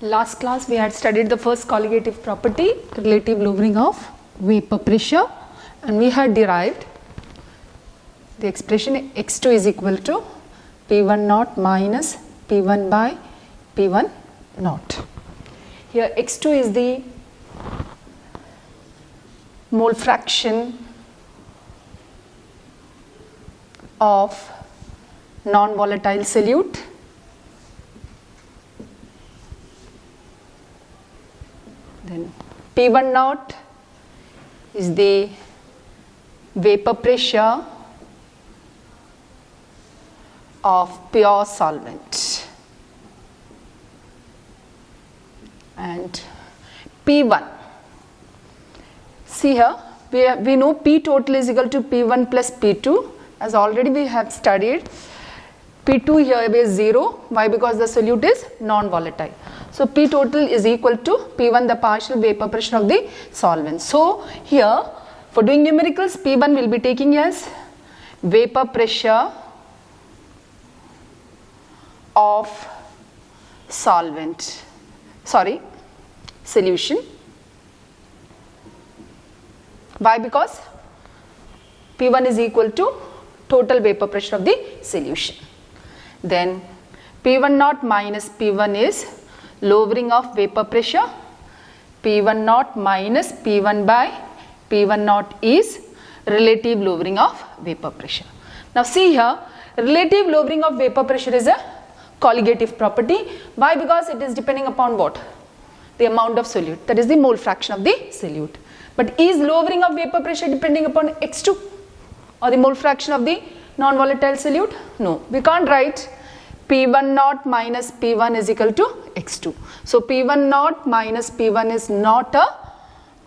Last class we had studied the first colligative property, relative lowering of vapor pressure, and we had derived the expression x2 is equal to P1 naught minus P1 by P1 naught. Here x2 is the mole fraction of non-volatile solute then P1 naught is the vapor pressure of pure solvent and P1, see here we know P total is equal to P1 plus P2, as already we have studied. P2 here is 0, why? Because the solute is non-volatile. So P total is equal to P1, the partial vapor pressure of the solvent. So here for doing numericals, P1 will be taking as vapor pressure of solution. Why? Because P1 is equal to total vapor pressure of the solution. Then P1 naught minus P1 is lowering of vapor pressure. P1 naught minus P1 by P1 naught is relative lowering of vapor pressure. Now see here, relative lowering of vapor pressure is a colligative property. Why? Because it is depending upon what? The amount of solute, that is the mole fraction of the solute. But is lowering of vapor pressure depending upon x2 or the mole fraction of the non-volatile solute? No, we can't write P1 naught minus P1 is equal to x2. So P1 naught minus P1 is not a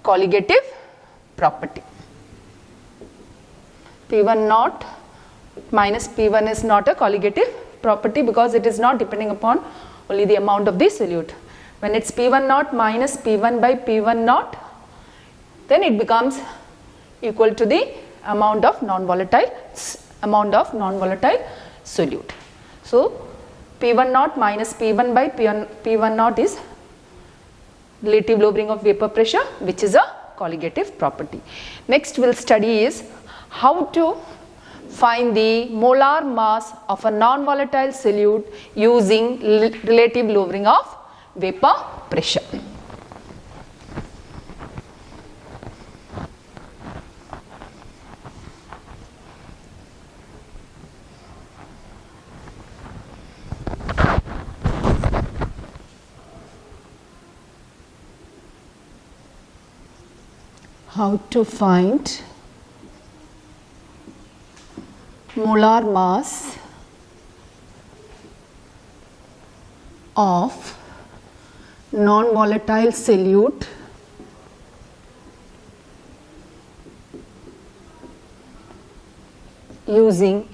colligative property. P1 naught minus P1 is not a colligative property because it is not depending upon only the amount of the solute. When it's P1 naught minus P1 by P1 naught, then it becomes equal to the amount of non-volatile solute. So P1 naught minus P1 by P1 naught is relative lowering of vapor pressure, which is a colligative property. Next we'll study is how to find the molar mass of a non-volatile solute using relative lowering of vapor pressure. How to find molar mass of non-volatile solute using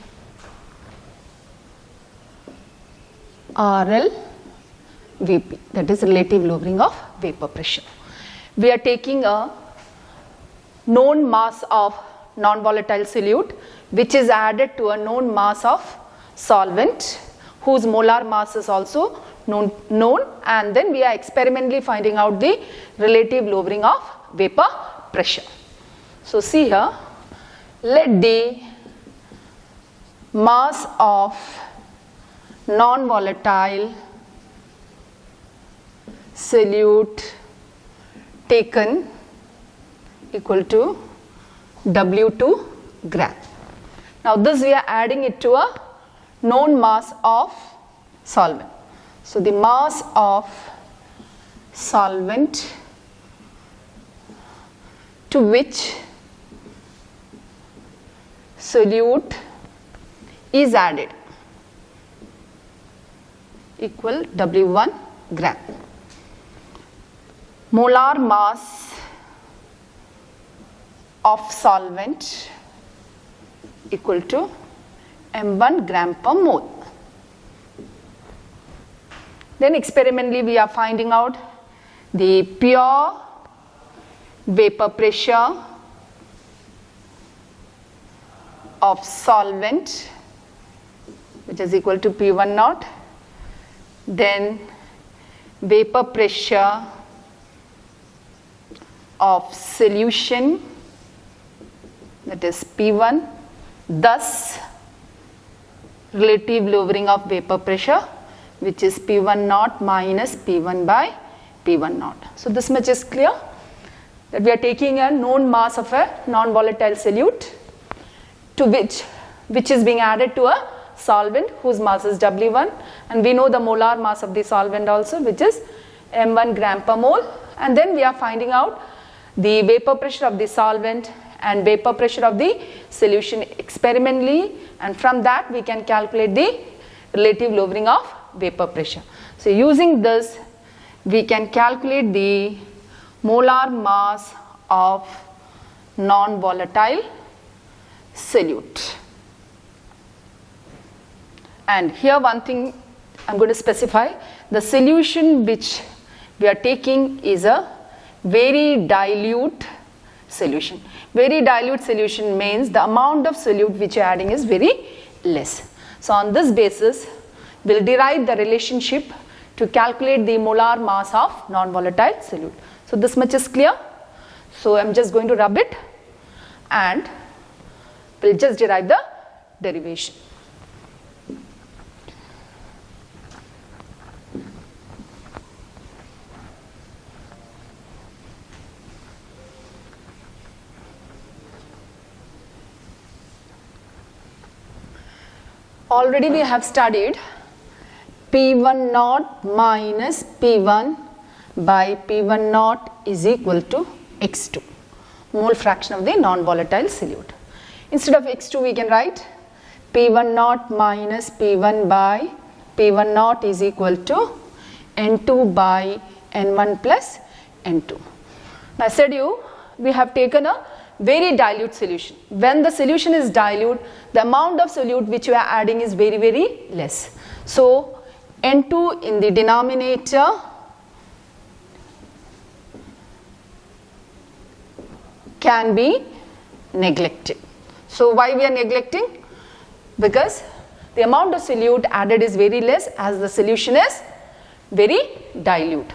RLVP, that is relative lowering of vapor pressure. We are taking a known mass of non-volatile solute which is added to a known mass of solvent whose molar mass is also known, and then we are experimentally finding out the relative lowering of vapor pressure. So see here, let the mass of non-volatile solute taken equal to W2 gram. Now this we are adding it to a known mass of solvent. So the mass of solvent to which solute is added equal W1 gram. Molar mass of solvent equal to M1 gram per mole. Then experimentally we are finding out the pure vapor pressure of solvent, which is equal to P1 naught, then vapor pressure of solution, that is P1, thus relative lowering of vapor pressure, which is P1 naught minus P1 by P1 naught. So this much is clear, that we are taking a known mass of a non-volatile solute to which is being added to a solvent whose mass is W1, and we know the molar mass of the solvent also, which is m1 gram per mole, and then we are finding out the vapor pressure of the solvent and vapor pressure of the solution experimentally, and from that we can calculate the relative lowering of vapor pressure. So using this we can calculate the molar mass of non-volatile solute. And here one thing I am going to specify, the solution which we are taking is a very dilute solution. Very dilute solution means the amount of solute which you are adding is very less. So on this basis we will derive the relationship to calculate the molar mass of non-volatile solute. So this much is clear. So I am just going to rub it and we will just derive the derivation. Already we have studied P1 naught minus P1 by P1 naught is equal to X2, mole fraction of the non-volatile solute. Instead of X2 we can write P1 naught minus P1 by P1 naught is equal to N2 by N1 plus N2. Now I said we have taken a very dilute solution. When the solution is dilute, the amount of solute which you are adding is very, very less. So N2 in the denominator can be neglected. So why we are neglecting? Because the amount of solute added is very less as the solution is very dilute.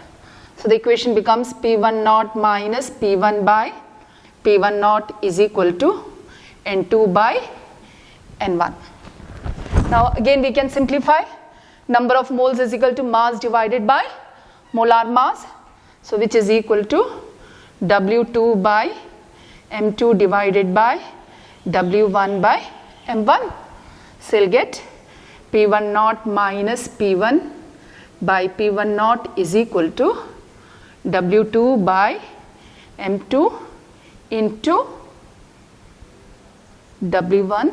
So the equation becomes P1 naught minus P1 by P1 naught is equal to N2 by N1. Now again we can simplify. Number of moles is equal to mass divided by molar mass. So which is equal to W2 by M2 divided by W1 by M1. So you'll get P1 naught minus P1 by P1 naught is equal to W2 by M2 into W1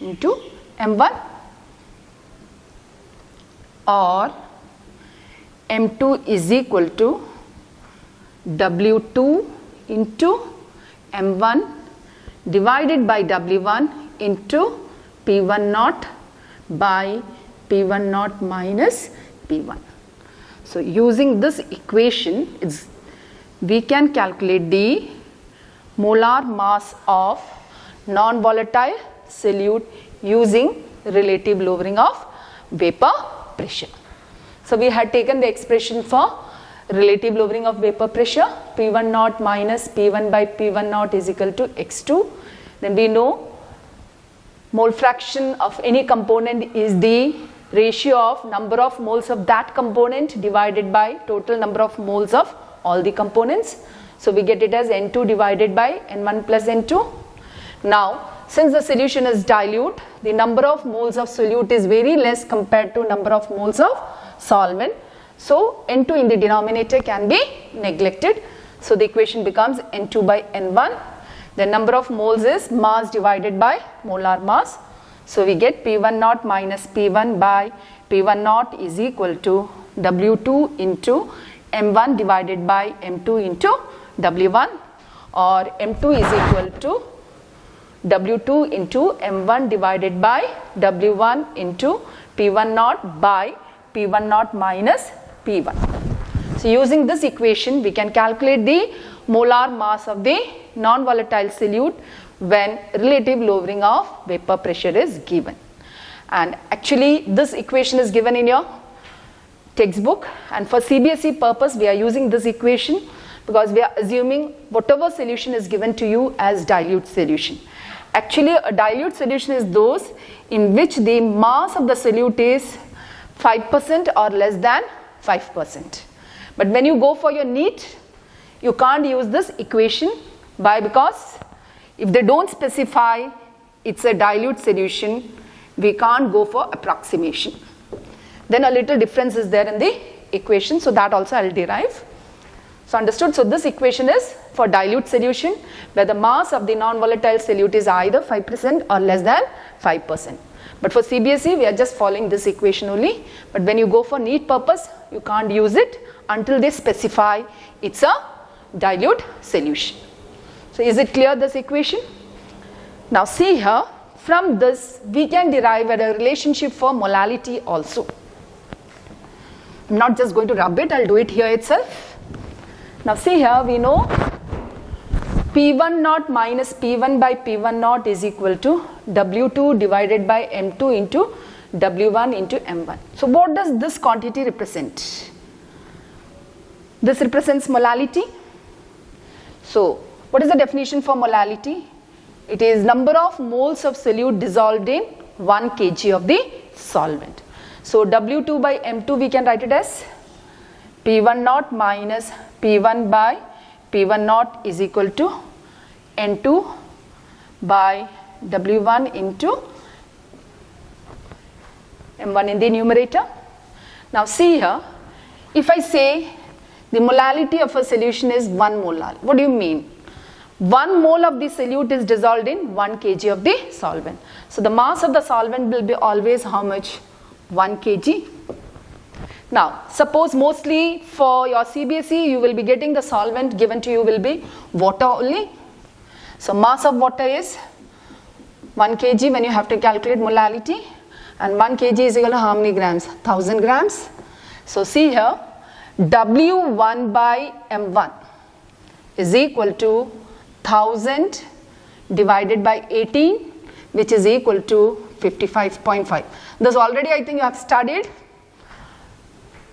into M1, or M2 is equal to W2 into M1 divided by W1 into P1 naught by P1 naught minus P1. So using this equation we can calculate the molar mass of non-volatile solute using relative lowering of vapor pressure. So we had taken the expression for relative lowering of vapor pressure, P1 naught minus P1 by P1 naught is equal to X2. Then we know mole fraction of any component is the ratio of number of moles of that component divided by total number of moles of all the components. So we get it as N2 divided by N1 plus N2. Now since the solution is dilute, the number of moles of solute is very less compared to number of moles of solvent. So N2 in the denominator can be neglected. So the equation becomes N2 by N1. The number of moles is mass divided by molar mass. So we get P1 naught minus P1 by P1 naught is equal to W2 into M1 divided by M2 into W1, or M2 is equal to W2 into M1 divided by W1 into P1 naught by P1 naught minus P1. So using this equation we can calculate the molar mass of the non-volatile solute when relative lowering of vapor pressure is given. And actually this equation is given in your textbook, and for CBSE purpose we are using this equation because we are assuming whatever solution is given to you as dilute solution. Actually, a dilute solution is those in which the mass of the solute is 5% or less than 5%. But when you go for your neat, you can't use this equation. Why? Because if they don't specify it's a dilute solution, we can't go for approximation. Then a little difference is there in the equation, so that also I'll derive. So understood? So this equation is for dilute solution where the mass of the non-volatile solute is either 5% or less than 5%. But for CBSE we are just following this equation only. But when you go for neat purpose, you can't use it until they specify it's a dilute solution. So is it clear, this equation? Now see here, from this we can derive a relationship for molality also. I'm not just going to rub it, I'll do it here itself. Now see here, we know P1 naught minus P1 by P1 naught is equal to W2 divided by M2 into W1 into M1. So what does this quantity represent? This represents molality. So what is the definition for molality? It is number of moles of solute dissolved in 1 kg of the solvent. So W2 by M2 we can write it as P1 naught minus P1 by P1 naught is equal to N2 by W1 into M1 in the numerator. Now see here, if I say the molality of a solution is 1 molar, what do you mean? 1 mole of the solute is dissolved in 1 kg of the solvent. So the mass of the solvent will be always how much? 1 kg. Now suppose mostly for your CBSE you will be getting the solvent given to you will be water only. So mass of water is 1 kg when you have to calculate molality, and 1 kg is equal to how many grams? 1000 grams. So see here, W1 by M1 is equal to 1000 divided by 18, which is equal to 55.5. This already I think you have studied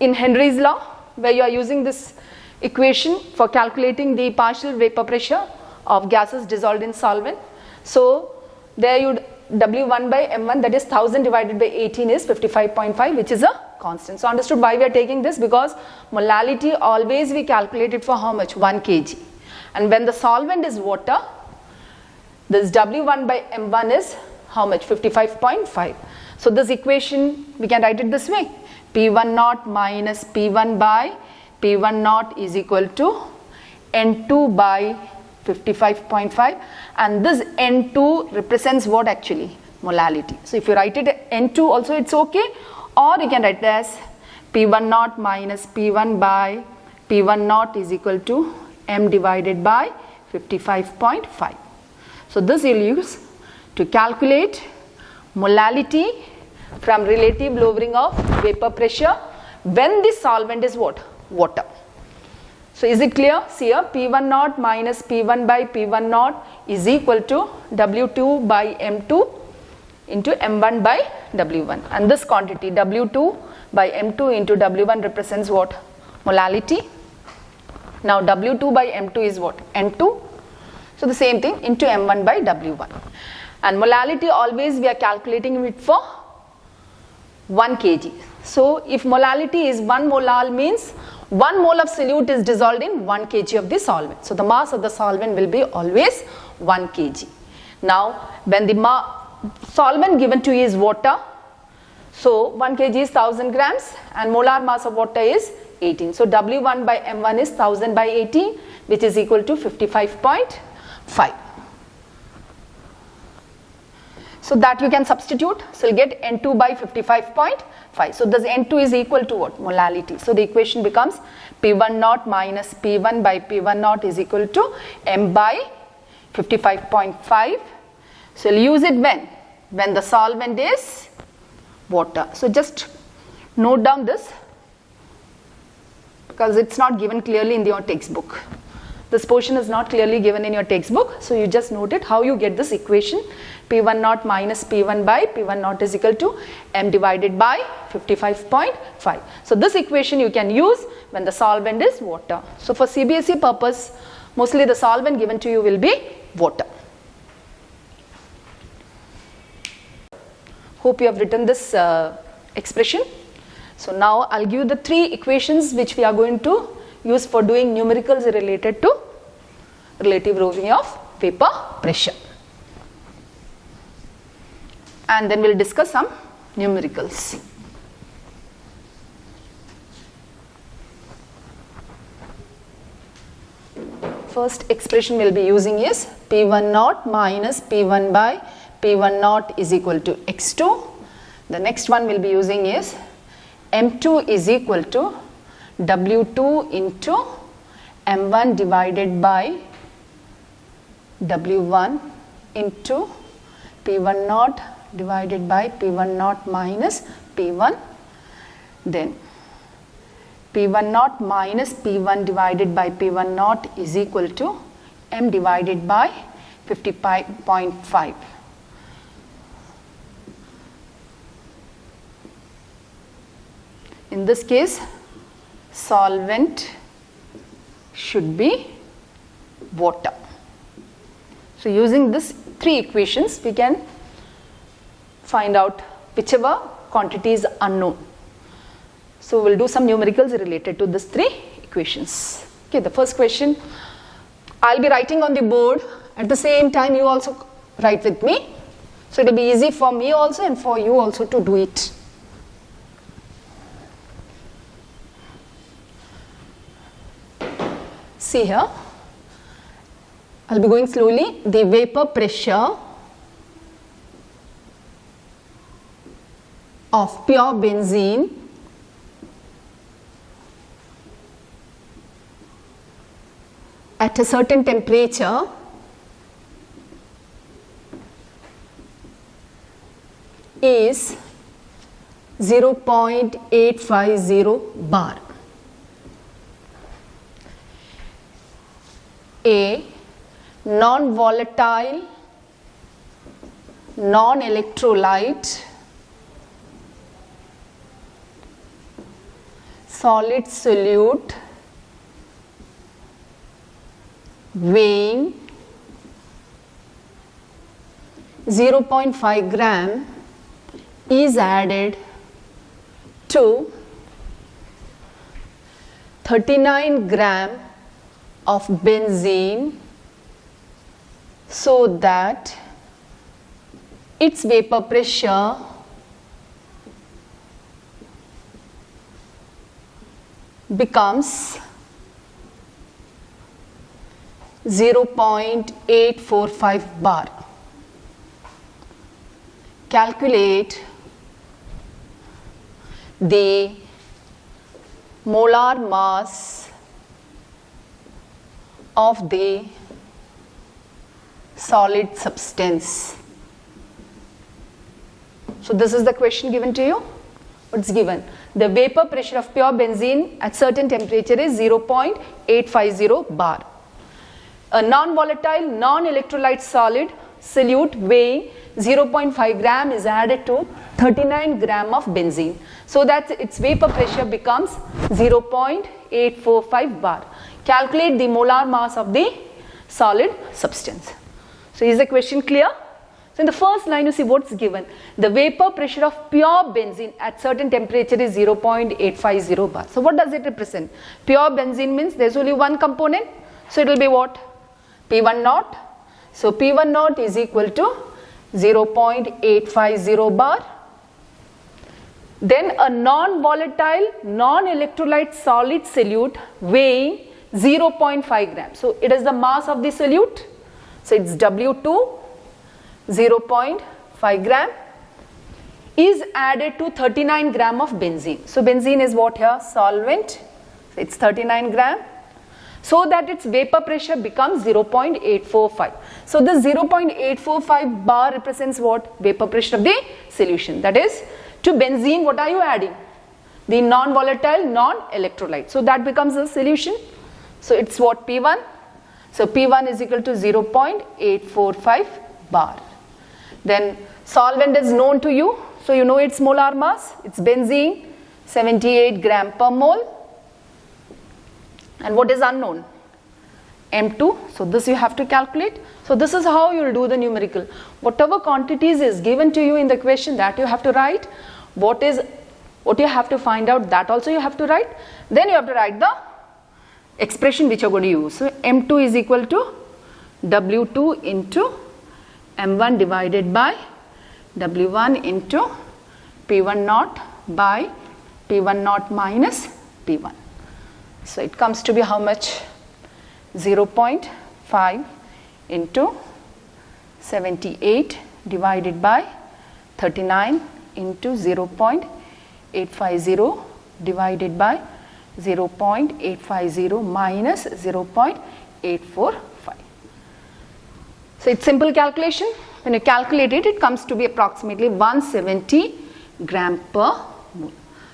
in Henry's law, where you are using this equation for calculating the partial vapor pressure of gases dissolved in solvent. So there you W1 by M1, that is 1000 divided by 18 is 55.5, which is a constant. So understood why we are taking this, because molality always we calculate it for how much? 1 kg. And when the solvent is water, this W1 by M1 is how much? 55.5. So this equation we can write it this way. P1 naught minus P1 by P1 naught is equal to N2 by 55.5, and this N2 represents what actually? Molality. So if you write it N2 also it's okay, or you can write it as P1 naught minus P1 by P1 naught is equal to M divided by 55.5. So this you will use to calculate molality from relative lowering of vapor pressure when the solvent is what? Water. So is it clear? See here, P1 naught minus P1 by P1 naught is equal to W2 by M2 into M1 by W1, and this quantity W2 by M2 into W1 represents what? Molality. Now W2 by M2 is what? N2. So the same thing into M1 by W1, and molality always we are calculating it for 1 kg. So if molality is 1 molar means 1 mole of solute is dissolved in 1 kg of the solvent. So the mass of the solvent will be always 1 kg. Now when the solvent given to you is water, so 1 kg is 1000 grams and molar mass of water is 18. So W1 by M1 is 1000 by 18, which is equal to 55.5. So that you can substitute. So you'll get N2 by 55.5. So this N2 is equal to what? Molality. So the equation becomes P1 naught minus P1 by P1 naught is equal to M by 55.5. So you'll use it when the solvent is water. So just note down this because it's not given clearly in your textbook. This portion is not clearly given in your textbook, so you just note it how you get this equation. P1 naught minus P1 by P1 naught is equal to m divided by 55.5. So this equation you can use when the solvent is water. So for CBSE purpose, mostly the solvent given to you will be water. Hope you have written this expression. So now I'll give you the 3 equations which we are going to use for doing numericals related to relative roving of vapor pressure. And then we'll discuss some numericals. First expression we'll be using is P1 naught minus P1 by P1 naught is equal to x2. The next one we'll be using is M2 is equal to W2 into M1 divided by W1 into P1 naught divided by P1 naught minus P1. Then P1 naught minus P1 divided by P1 naught is equal to M divided by 55.5. In this case, solvent should be water. So using these 3 equations, we can find out whichever quantity is unknown. So we'll do some numericals related to these 3 equations. Okay, the first question I'll be writing on the board. At the same time, you also write with me. So it will be easy for me also and for you also to do it. See here, I'll be going slowly. The vapor pressure of pure benzene at a certain temperature is 0.850 bar. A non-volatile, non-electrolyte solid solute weighing 0.5 gram is added to 39 gram of benzene so that its vapor pressure becomes 0.845 bar. Calculate the molar mass of the solid substance. So this is the question given to you. What's given? The vapor pressure of pure benzene at certain temperature is 0.850 bar. A non-volatile, non-electrolyte solid solute weighing 0.5 gram is added to 39 gram of benzene so that its vapor pressure becomes 0.845 bar. Calculate the molar mass of the solid substance. So is the question clear? So in the first line you see what's given. The vapor pressure of pure benzene at certain temperature is 0.850 bar. So what does it represent? Pure benzene means there's only one component. So it will be what? P1 naught. So P1 naught is equal to 0.850 bar. Then a non-volatile, non-electrolyte solid solute weighing 0.5 gram. So it is the mass of the solute. So it's W2, 0.5 gram is added to 39 gram of benzene. So benzene is what here? Solvent. So it's 39 gram. So that its vapor pressure becomes 0.845. So this 0.845 bar represents what? Vapor pressure of the solution. That is, to benzene what are you adding? The non-volatile, non-electrolyte. So that becomes the solution. So it's what? P1. So P1 is equal to 0.845 bar. Then solvent is known to you, so you know its molar mass. It's benzene, 78 gram per mole. And what is unknown? M2. So this you have to calculate. So this is how you will do the numerical. Whatever quantities is given to you in the question, that you have to write. What you have to find out, that also you have to write. Then you have to write the expression which you are going to use. So M2 is equal to W2 into M1 divided by W1 into P1 naught by P1 naught minus P1. So it comes to be how much? 0.5 into 78 divided by 39 into 0.850 divided by 0.850 minus 0.845. So it's simple calculation. When you calculate it, it comes to be approximately 170 gram per mole.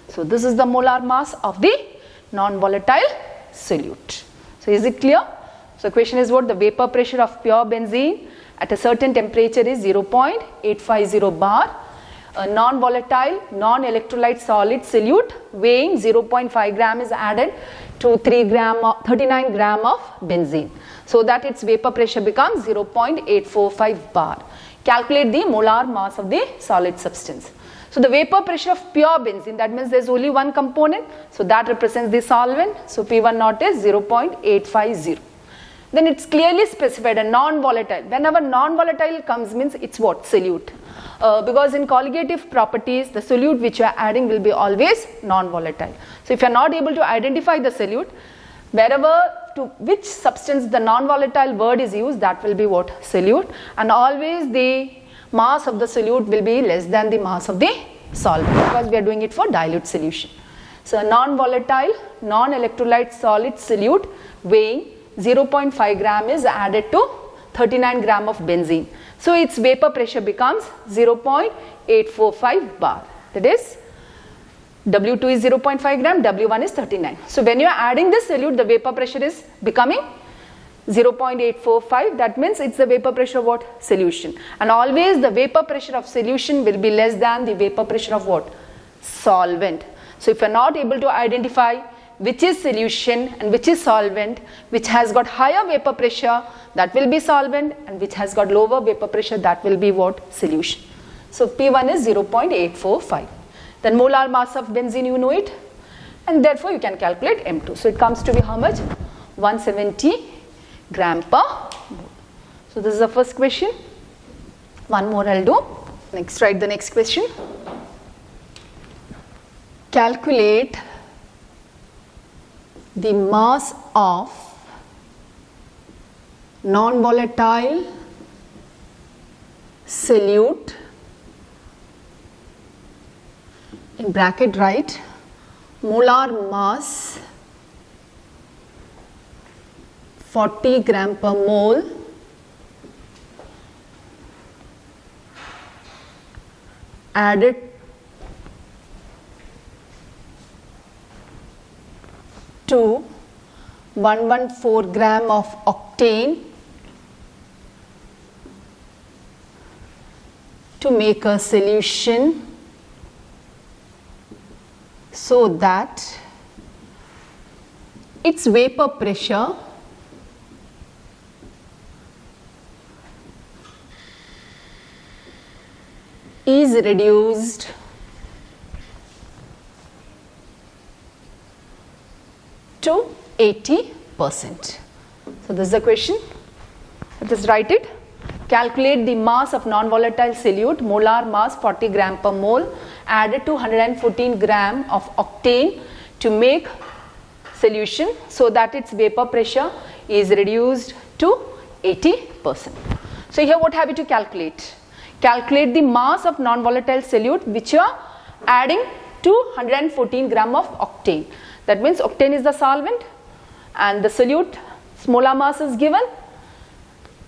So this is the molar mass of the non-volatile solute. So is it clear? So question is what? The vapor pressure of pure benzene at a certain temperature is 0.850 bar. A non-volatile, non-electrolyte solid solute weighing 0.5 gram is added to 39 gram of benzene, so that its vapor pressure becomes 0.845 bar. Calculate the molar mass of the solid substance. So the vapor pressure of pure benzene, that means there is only one component, so that represents the solvent. So P1 naught is 0.850. Then it's clearly specified a non-volatile. Whenever non-volatile comes, means it's what? Solute. Because in colligative properties, the solute which you are adding will be always non-volatile. So if you are not able to identify the solute, wherever to which substance the non-volatile word is used, that will be what? Solute. And always the mass of the solute will be less than the mass of the solvent, because we are doing it for dilute solution. So a non-volatile, non-electrolyte solid solute weighing 0.5 gram is added to 39 gram of benzene. So its vapor pressure becomes 0.845 bar. That is, W2 is 0.5 gram, W1 is 39. So when you are adding this solute, the vapor pressure is becoming 0.845. That means it's the vapor pressure of what? Solution. And always the vapor pressure of solution will be less than the vapor pressure of what? Solvent. So if you are not able to identify which is solution and which is solvent, which has got higher vapor pressure, that will be solvent, and which has got lower vapor pressure, that will be what? Solution. So P1 is 0.845. Then molar mass of benzene, you know it, and therefore you can calculate M2. So it comes to be how much? 170 gram per mole. So this is the first question. One more I'll do. Next, write the next question. Calculate the mass of non-volatile solute, in bracket write molar mass 40 gram per mole added to 114 gram of octane to make a solution, so that its vapor pressure is reduced to 80%. So this is the question. Let us write it. Calculate the mass of non-volatile solute, molar mass 40 gram per mole added to 114 gram of octane to make solution, so that its vapor pressure is reduced to 80%. So here what have you to calculate? Calculate the mass of non-volatile solute which you are adding to 114 gram of octane. That means octane is the solvent and the solute molar mass is given.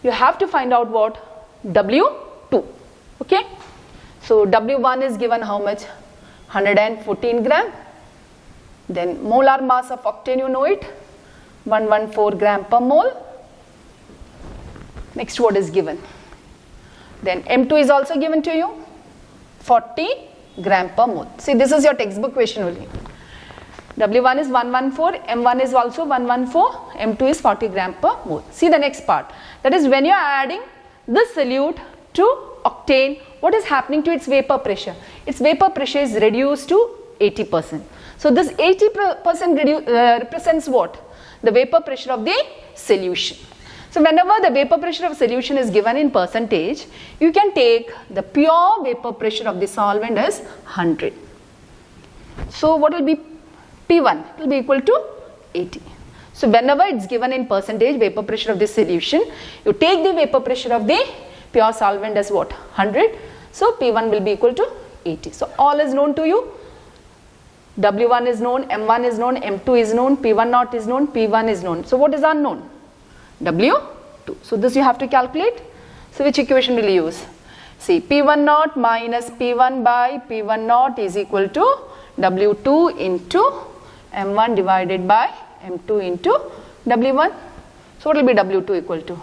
You have to find out what? W2. Okay. So W1 is given how much? 114 gram. Then molar mass of octane, you know it, 114 gram per mole. Next, what is given? Then M2 is also given to you, 40 gram per mole. See, this is your textbook question only. W1 is 114, M1 is also 114, M2 is 40 gram per mole. See the next part. That is when you are adding this solute to octane, what is happening to its vapor pressure? Its vapor pressure is reduced to 80%. So this 80% represents what? The vapor pressure of the solution. So whenever the vapor pressure of solution is given in percentage, you can take the pure vapor pressure of the solvent as 100. So what will be P1? It will be equal to 80. So whenever it's given in percentage vapor pressure of the solution, you take the vapor pressure of the pure solvent as what? 100. So P1 will be equal to 80. So all is known to you. W1 is known, M1 is known, M2 is known, P1 naught is known, P1 is known. So what is unknown? W2. So this you have to calculate. So which equation will you use? See, P1 naught minus P1 by P1 naught is equal to W2 into M1 divided by M2 into W1. So what will be W2 equal to?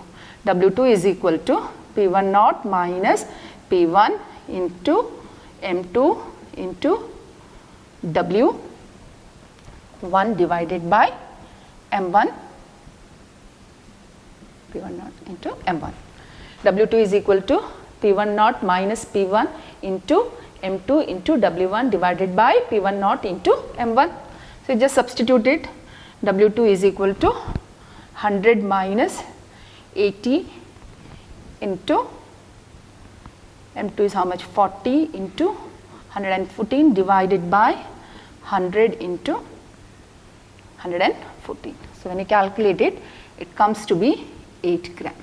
W2 is equal to P1 naught minus P1 into M2 into W1 divided by M1, P1 naught into M1. W2 is equal to P1 naught minus P1 into M2 into W1 divided by P1 naught into M1. So you just substitute it. W2 is equal to 100 minus 80 into M2 is how much? 40 into 114 divided by 100 into 114. So when you calculate it, it comes to be 8 gram.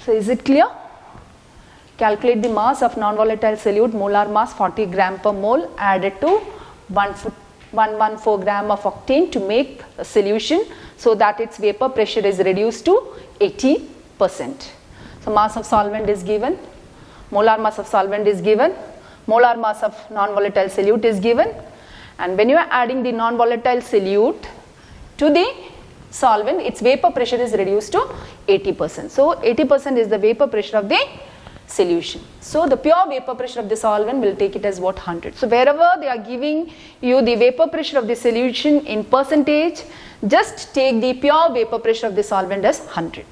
So is it clear? Calculate the mass of non-volatile solute, molar mass 40 gram per mole added to 114 gram of octane to make a solution so that its vapor pressure is reduced to 80%. So mass of solvent is given, molar mass of solvent is given, molar mass of non-volatile solute is given, and when you are adding the non-volatile solute to the solvent, its vapor pressure is reduced to 80%. So 80% is the vapor pressure of the solution. So the pure vapor pressure of the solvent will take it as what? 100. So wherever they are giving you the vapor pressure of the solution in percentage, just take the pure vapor pressure of the solvent as 100.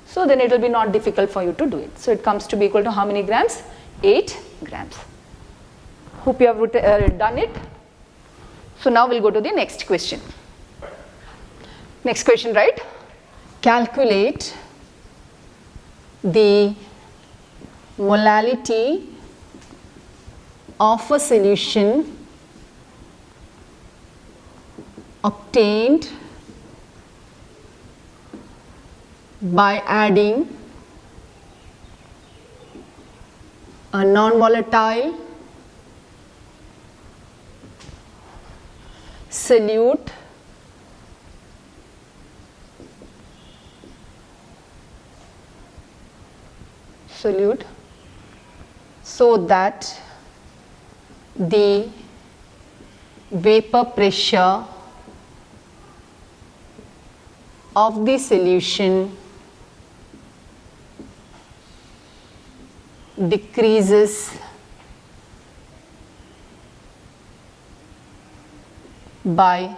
So then it will be not difficult for you to do it. So it comes to be equal to how many grams? 8 grams. Hope you have done it. So now we'll go to the next question. Next question, right? Calculate the molality of a solution obtained by adding a non-volatile solute so that the vapor pressure of the solution decreases by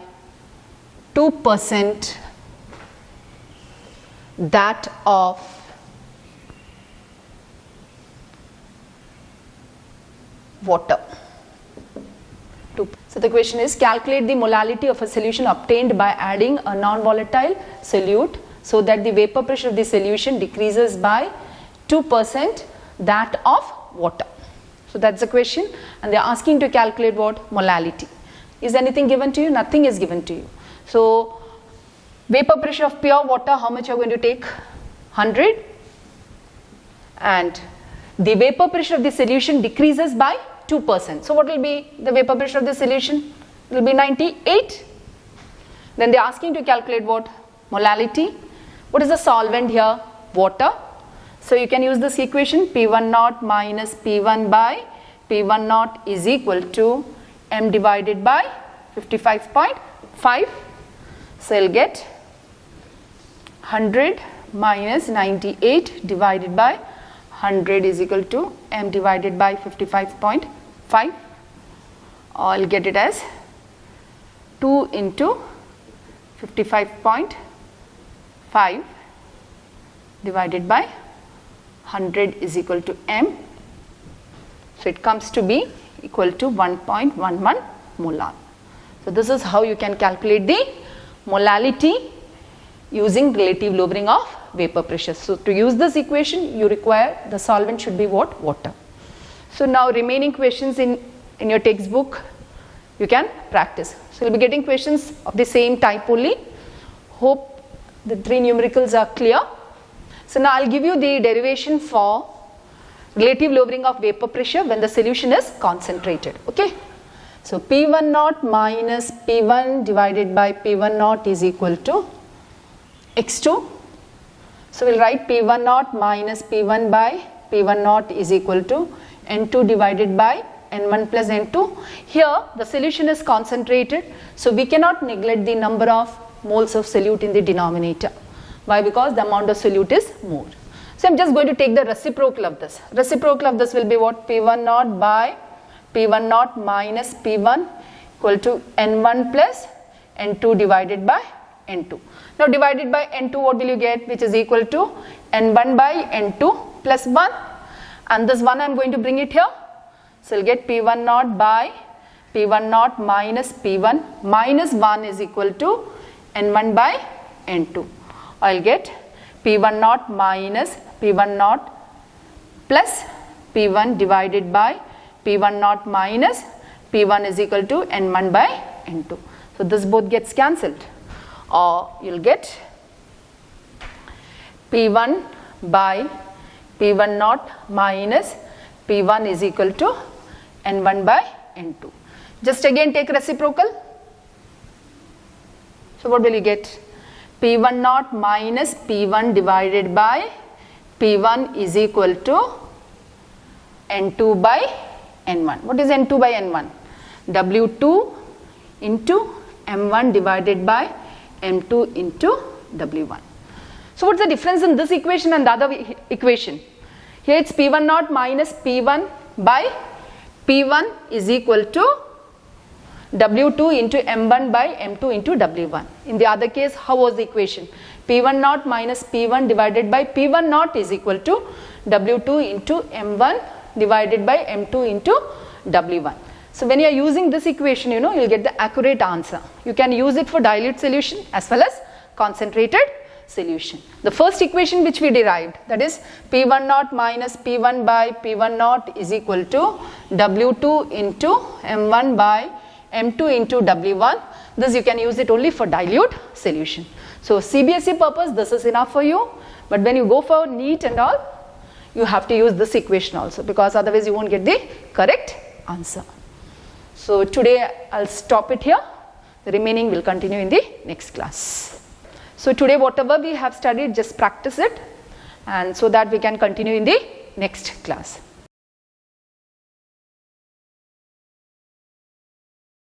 2% that of water. So the question is, calculate the molality of a solution obtained by adding a non-volatile solute so that the vapor pressure of the solution decreases by 2% that of water. So that's the question, and they are asking to calculate what? Molality. Is anything given to you? Nothing is given to you. So vapor pressure of pure water, how much you are going to take? 100, and the vapor pressure of the solution decreases by 2%. So what will be the vapor pressure of the solution? It will be 98. Then they are asking to calculate what? Molality. What is the solvent here? Water. So you can use this equation, P1 naught minus P1 by P1 naught is equal to M divided by 55.5. So you'll get 100 minus 98 divided by 100 is equal to m divided by 55.5. I'll get it as 2 into 55.5 divided by 100 is equal to m. So it comes to be equal to 1.11 molar. So this is how you can calculate the molality using relative lowering of vapor pressure. So to use this equation, you require the solvent should be what? Water. So now remaining questions in your textbook you can practice. So you'll be getting questions of the same type only. Hope the three numericals are clear. So now I'll give you the derivation for relative lowering of vapor pressure when the solution is concentrated. Okay. So P1 naught minus P1 divided by P1 naught is equal to X2. So we'll write P1 naught minus P1 by P1 naught is equal to N2 divided by N1 plus N2. Here the solution is concentrated, so we cannot neglect the number of moles of solute in the denominator. Why? Because the amount of solute is more. So I'm just going to take the reciprocal of this. Reciprocal of this will be what? P1 naught by P1 naught minus P1 equal to N1 plus N2 divided by N2. Now divided by N2, what will you get? Which is equal to N1 by N2 plus 1, and this 1 I am going to bring it here. So you'll get P1 naught by P1 naught minus P1 minus 1 is equal to N1 by N2. I'll get P1 naught minus P1 naught plus P1 divided by P1 naught minus P1 is equal to N1 by N2. So this both gets cancelled. Or you'll get P1 by P1 naught minus P1 is equal to N1 by N2. Just again take reciprocal. So what will you get? P1 naught minus P1 divided by P1 is equal to N2 by N1. What is N2 by N1? W2 into M1 divided by M2 into W1. So what's the difference in this equation and the other equation? Here it's P1 naught minus P1 by P1 is equal to W2 into M1 by M2 into W1. In the other case, how was the equation? P1 naught minus P1 divided by P1 naught is equal to W2 into M1 divided by M2 into W1. So when you are using this equation, you'll get the accurate answer. You can use it for dilute solution as well as concentrated solution. The first equation which we derived, that is P1 naught minus P1 by P1 naught is equal to W2 into M1 by M2 into W1. This you can use it only for dilute solution. So CBSE purpose, this is enough for you. But when you go for NEET and all, you have to use this equation also, because otherwise you won't get the correct answer. So today I'll stop it here. The remaining will continue in the next class. So today whatever we have studied, just practice it, and so that we can continue in the next class.